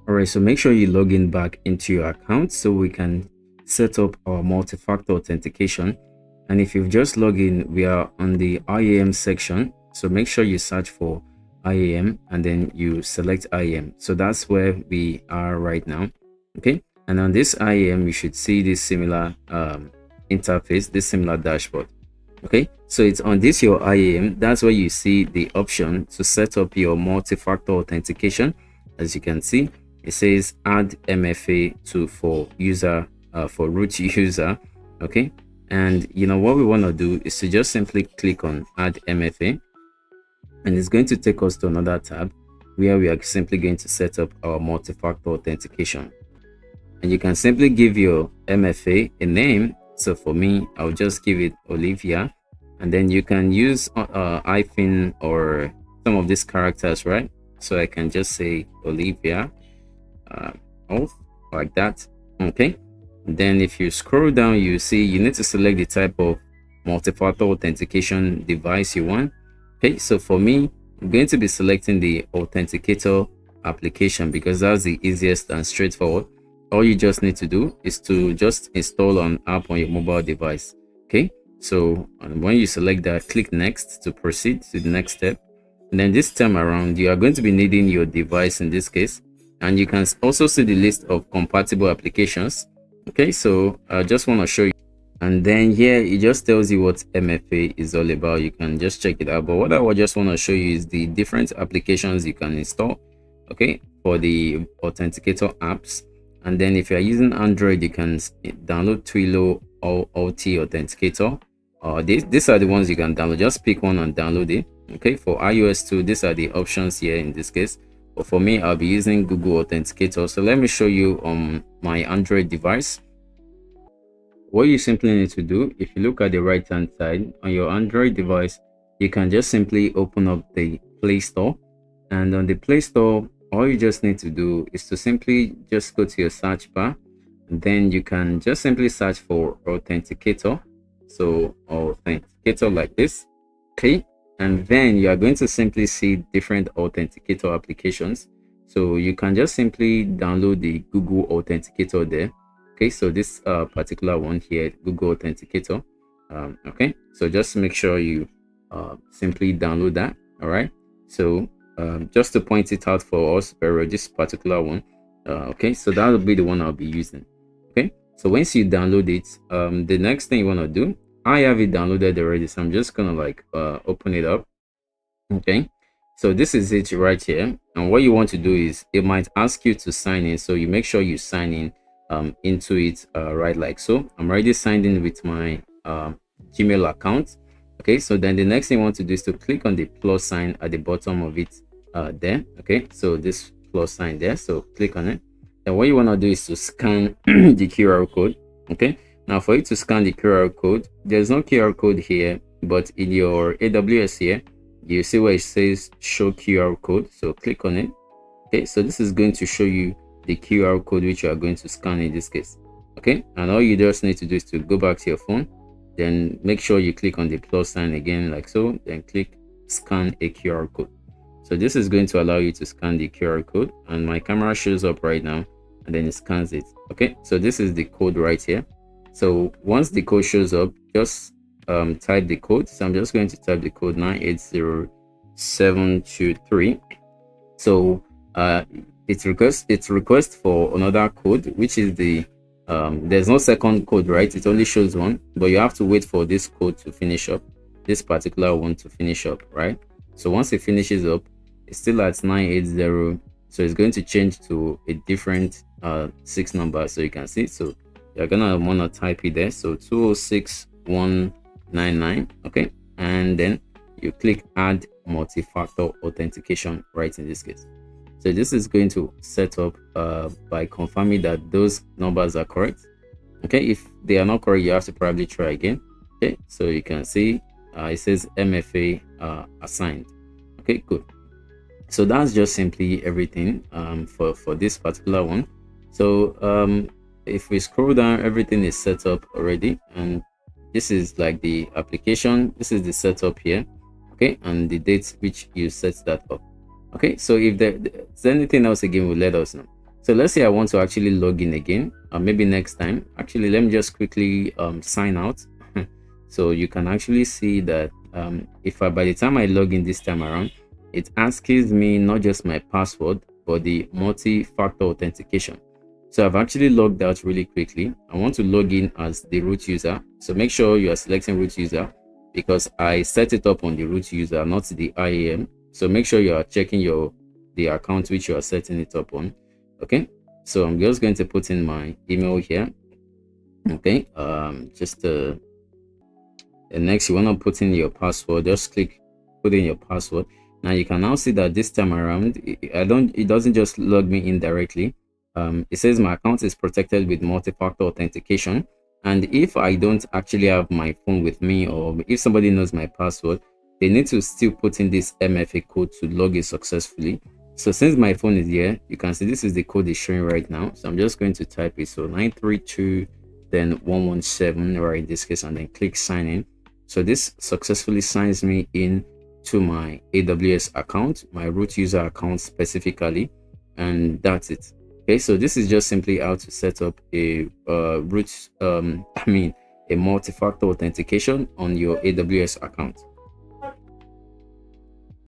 All right, so make sure you log in back into your account so we can set up our multi-factor authentication. And if you've just logged in, we are on the IAM section. So make sure you search for IAM and then you select IAM. So that's where we are right now. Okay. And on this IAM, you should see this similar interface, this similar dashboard. Okay. So it's on this your IAM. That's where you see the option to set up your multi-factor authentication. As you can see, it says add MFA to for user for root user. Okay, and you know what we want to do is to just simply click on add MFA, and it's going to take us to another tab where we are simply going to set up our multi-factor authentication. And you can simply give your MFA a name. So for me, I'll just give it Olivia, and then you can use hyphen or some of these characters, right? So I can just say Olivia off like that. Okay, then if you scroll down, you see you need to select the type of multi-factor authentication device you want. Okay, so for me, I'm going to be selecting the authenticator application because that's the easiest and straightforward. All you just need to do is to just install an app on your mobile device. Okay, so when you select that, click next to proceed to the next step. And then this time around, you are going to be needing your device in this case. And you can also see the list of compatible applications. Okay, so I just want to show you. And then here it just tells you what MFA is all about. You can just check it out. But what I just want to show you is the different applications you can install, okay, for the authenticator apps. And then if you're using Android, you can download Twilio or OT Authenticator. These are the ones you can download. Just pick one and download it. Okay, for iOS too, these are the options here in this case. But for me, I'll be using Google Authenticator. So let me show you on my Android device. What you simply need to do, if you look at the right hand side on your Android device, you can just simply open up the Play Store. And on the Play Store, all you just need to do is to simply just go to your search bar. And then you can just simply search for Authenticator. So Authenticator like this. Okay. And then you are going to simply see different authenticator applications. So you can just simply download the Google Authenticator there. Okay, so this particular one here, Google Authenticator. Okay, so just make sure you simply download that. All right, so just to point it out for us, this particular one. Okay, so that will be the one I'll be using. Okay, so once you download it, the next thing you want to do, I have it downloaded already, so I'm just gonna like open it up. Okay, so this is it right here, and what you want to do is it might ask you to sign in, so you make sure you sign in into it right like so. I'm already signed in with my Gmail account. Okay, so then the next thing you want to do is to click on the plus sign at the bottom of it there. Okay, so this plus sign there, so click on it, and what you want to do is to scan the QR code. Okay, now for you to scan the QR code, there's no QR code here, but in your AWS here, you see where it says show QR code, so click on it. Okay, so this is going to show you the QR code which you are going to scan in this case. Okay, and all you just need to do is to go back to your phone, then make sure you click on the plus sign again like so, then click scan a QR code. So this is going to allow you to scan the QR code, and my camera shows up right now and then it scans it. Okay, so this is the code right here. So once the code shows up, just type the code. So I'm just going to type the code 980723. So it's request for another code, which is the there's no second code, right? It only shows one, but you have to wait for this code to finish up, this particular one to finish up, right? So once it finishes up, it's still at 980, so it's going to change to a different 6 number, so you can see. So you're gonna want to type it there, so 206199. Okay, and then you click add multi-factor authentication right in this case. So this is going to set up by confirming that those numbers are correct. Okay, if they are not correct, you have to probably try again. Okay, so you can see it says MFA assigned. Okay, good. So that's just simply everything for this particular one. So if we scroll down, everything is set up already, and this is like the application. This is the setup here. Okay, and the date which you set that up. Okay, so if there's anything else again, will let us know. So let's say I want to actually log in again, maybe next time. Actually, let me just quickly sign out. So you can actually see that if by the time I log in this time around, it asks me not just my password, but the multi-factor authentication. So I've actually logged out really quickly. I want to log in as the root user. So make sure you are selecting root user, because I set it up on the root user, not the IAM. So make sure you are checking the account which you are setting it up on. Okay, so I'm just going to put in my email here. Okay, and next you want to put in your password. Just click put in your password. Now you can now see that this time around it doesn't just log me in directly. It says my account is protected with multi-factor authentication, and if I don't actually have my phone with me, or if somebody knows my password, they need to still put in this MFA code to log in successfully. So since my phone is here, you can see this is the code is showing right now. So I'm just going to type it. So 932 then 117, right, in this case, and then click sign in. So this successfully signs me in to my AWS account, my root user account specifically, and that's it. Okay, so this is just simply how to set up a a multi-factor authentication on your AWS account.